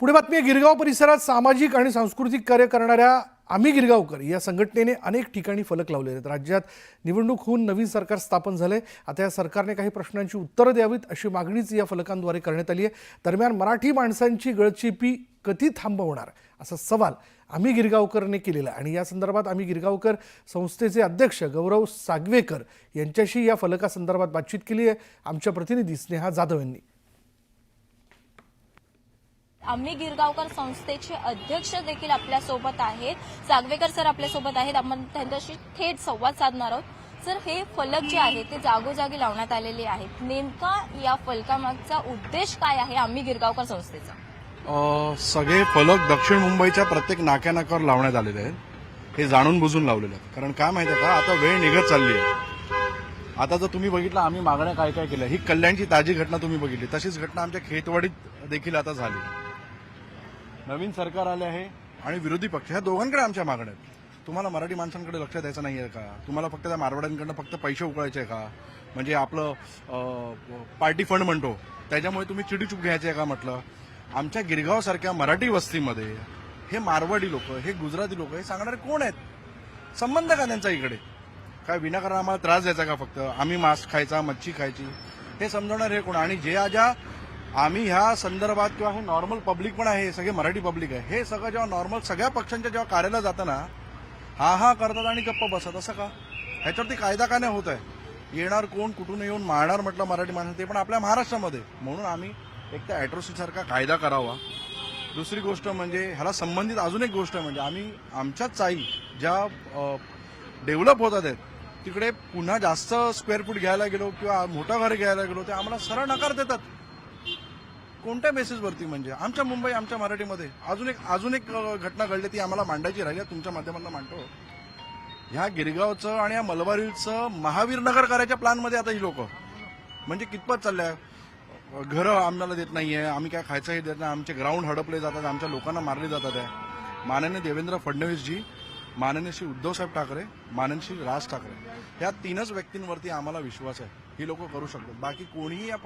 पुढे बातमी आहे. गिरगाव परिसरात सामाजिक आणि सांस्कृतिक कार्य करणाऱ्या आम्ही गिरगावकर या संघटनेने अनेक ठिकाणी फलक लावले आहेत. राज्यात निवडणूक होऊन नवीन सरकार स्थापन झाले. आता या सरकारने काही प्रश्नांची उत्तरं द्यावीत अशी मागणीच या फलकांद्वारे करण्यात आली आहे. दरम्यान मराठी माणसांची गळचेपी कधी थांबवणार असा सवाल आम्ही गिरगावकरने केलेला आणि या संदर्भात आम्ही गिरगावकर संस्थेचे अध्यक्ष गौरव सागवेकर यांच्याशी या फलकासंदर्भात बातचीत केली आहे. आमच्या प्रतिनिधी स्नेहा जाधव यांनी. आम्ही गिरगावकर संस्थेचे अध्यक्ष देखील आपल्या सोबत आहेत. सागवेकर सर आपल्या सोबत आहेत. आपण त्यांच्याशी थेट संवाद साधणार आहोत. सर, हे फलक जे आहेत ते जागोजागी लावण्यात आलेले आहेत. नेमका या फलकामागचा उद्देश काय आहे आम्ही गिरगावकर संस्थेचा? सगळे फलक दक्षिण मुंबईच्या प्रत्येक नाक्यानाक्यावर लावण्यात आलेले आहेत. हे जाणून बुजून लावलेले आहेत. कारण काय माहिती आहे का, आता वेळ निघत चालली आहे. आता जर तुम्ही बघितलं आम्ही मागण्या काय काय केल्या, ही कल्याणची ताजी घटना तुम्ही बघितली, तशीच घटना आमच्या खेतवाडीत देखील आता झाली. नवीन सरकार आले आहे आणि विरोधी पक्ष ह्या दोघांकडे आमच्या मागण्या आहेत. तुम्हाला मराठी माणसांकडे लक्ष द्यायचं नाही आहे का? तुम्हाला फक्त त्या मारवाड्यांकडनं फक्त पैसे उकळायचे आहे का? म्हणजे आपलं पार्टी फंड म्हणतो त्याच्यामुळे तुम्ही चिडीचूप घ्यायचे आहे का? म्हटलं आमच्या गिरगावसारख्या मराठी वस्तीमध्ये हे मारवाडी लोक, हे गुजराती लोक, हे सांगणारे कोण आहेत? संबंध का त्यांचा इकडे? काय विनाकारण आम्हाला त्रास द्यायचा का? फक्त आम्ही मांस खायचा, मच्छी खायची, हे समजवणार हे कोण? आणि जे ज्या आम्ही ह्या संदर्भात किंवा हे नॉर्मल पब्लिक पण आहे, सगळे मराठी पब्लिक आहे, हे सगळं जेव्हा नॉर्मल सगळ्या पक्षांच्या जेव्हा कार्यालयात जाताना हा करतात आणि गप्प बसत, असं का? ह्याच्यावरती कायदा का नाही होत आहे? येणार कोण, कुठून येऊन मारणार म्हटलं मराठी माणसं, ते पण आपल्या महाराष्ट्रामध्ये. म्हणून आम्ही एक तर अॅट्रॉसिटी सारखा कायदा करावा. दुसरी गोष्ट म्हणजे ह्याला संबंधित अजून एक गोष्ट म्हणजे आम्ही आमच्याच चाई ज्या डेव्हलप होतात आहेत तिकडे पुन्हा जास्त स्क्वेअर फूट घ्यायला गेलो किंवा मोठं घर घ्यायला गेलो ते आम्हाला सरळ नकार देतात. कोणत्या बेसिसवरती? म्हणजे आमच्या मुंबई, आमच्या मराठीमध्ये अजून एक घटना घडली, ती आम्हाला मांडायची राहिली, तुमच्या माध्यमातून मांडतो. ह्या गिरगावचं आणि या मलबारीचं महावीर नगर करायच्या प्लॅनमध्ये आता ही लोक म्हणजे कितपत चाललंय. घरं आम्हाला देत नाहीये, आम्ही काय खायचंही देत नाही, आमचे ग्राउंड हडपले जातात, आमच्या लोकांना मारले जातात आहे. माननीय देवेंद्र फडणवीसजी, माननीय श्री उद्धवसाहेब ठाकरे, माननीय श्री राज ठाकरे, या तीनच व्यक्तींवरती आम्हाला विश्वास आहे. ही लोक करू शकतात. बाकी कोणीही या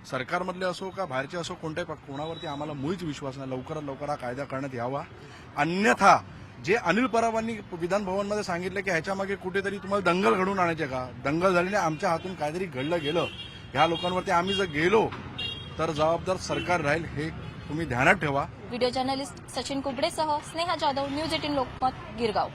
सरकारमधले असो का बाहेरचे असो, कोणत्याही कोणावरती आम्हाला मुळीच विश्वास नाही. लवकरात लवकर हा कायदा करण्यात यावा. अन्यथा जे अनिल परबांनी विधान भवनमध्ये सांगितलं की ह्याच्या मागे कुठेतरी तुम्हाला दंगल घडवून आणायचे का, दंगल झालेली आमच्या हातून काहीतरी घडलं गेलं, ह्या लोकांवरती आम्ही जर गेलो तर जबाबदार सरकार राहील, हे तुम्ही ध्यानात ठेवा. व्हिडिओ जर्नलिस्ट सचिन कुबडेसह स्नेहा जाधव, न्यूज 18 लोकमत, गिरगाव.